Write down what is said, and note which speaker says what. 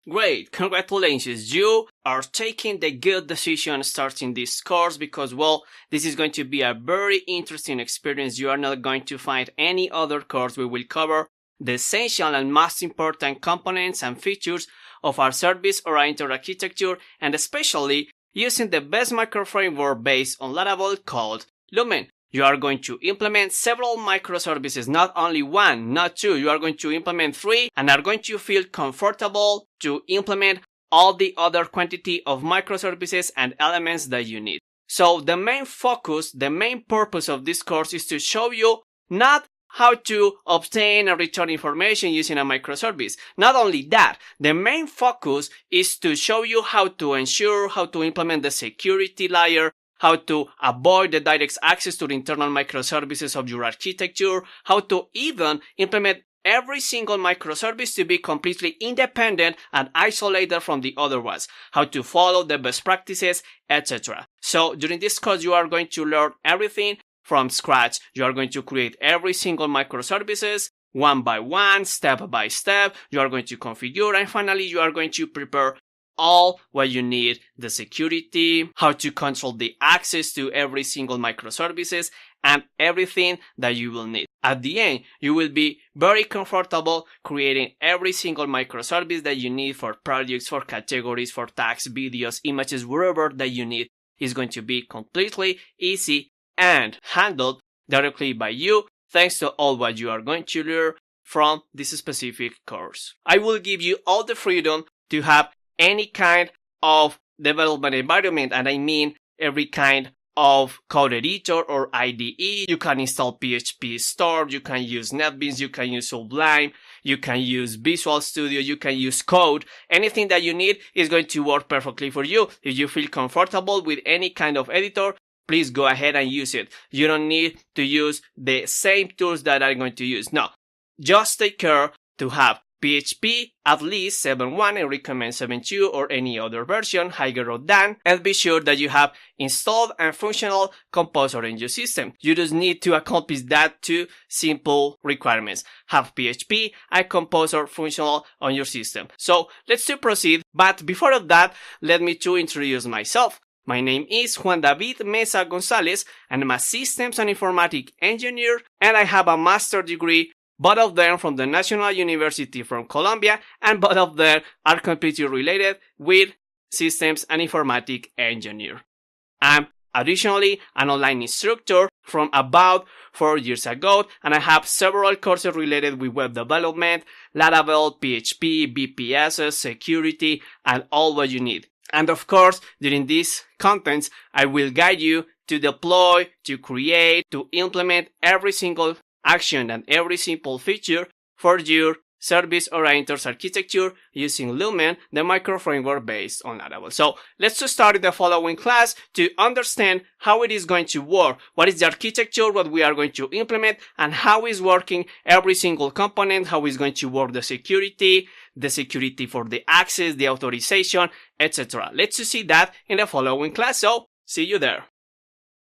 Speaker 1: Great, congratulations, you are taking the good decision starting this course because, well, this is going to be a very interesting experience. You are not going to find any other course. We will cover the essential and most important components and features of our service-oriented architecture, and especially using the best microframework based on Laravel called Lumen. You are going to implement several microservices, not only one, not two. You are going to implement 3 and are going to feel comfortable to implement all the other quantity of microservices and elements that you need. So the main focus, the main purpose of this course is to show you not how to obtain and return information using a microservice. Not only that, the main focus is to show you how to ensure, how to implement the security layer, how to avoid the direct access to the internal microservices of your architecture, how to even implement every single microservice to be completely independent and isolated from the other ones, how to follow the best practices, etc. So during this course, you are going to learn everything from scratch. You are going to create every single microservices one by one, step by step. You are going to configure, and finally, you are going to prepare all what you need, the security, how to control the access to every single microservices, and everything that you will need. At the end, you will be very comfortable creating every single microservice that you need for projects, for categories, for tags, videos, images, wherever that you need. Is going to be completely easy and handled directly by you, thanks to all what you are going to learn from this specific course. I will give you all the freedom to have any kind of development environment, and I mean every kind of code editor or IDE. You can install PHP Store, you can use NetBeans, you can use Sublime, you can use Visual Studio, you can use Code. Anything that you need is going to work perfectly for you. If you feel comfortable with any kind of editor, please go ahead and use it. You don't need to use the same tools that I'm going to use. No, just take care to have PHP at least 7.1 and recommend 7.2 or any other version higher than, and be sure that you have installed and functional Composer in your system. You just need to accomplish that 2 simple requirements. Have PHP and Composer functional on your system. So let's proceed, but before of that, let me to introduce myself. My name is Juan David Mesa Gonzalez, and I'm a Systems and Informatics Engineer, and I have a master's degree, both of them from the National University from Colombia, and both of them are completely related with Systems and Informatics Engineer. I'm additionally an online instructor from about 4 years ago, and I have several courses related with web development, Laravel, PHP, BPSs, security, and all what you need. And of course, during these contents, I will guide you to deploy, to create, to implement every single action and every simple feature for your service-oriented architecture using Lumen, the microframework based on Laravel. So let's just start in the following class to understand how it is going to work, what is the architecture, what we are going to implement, and how is working every single component, how is going to work the security for the access, the authorization, etc. Let's see that in the following class, so see you there.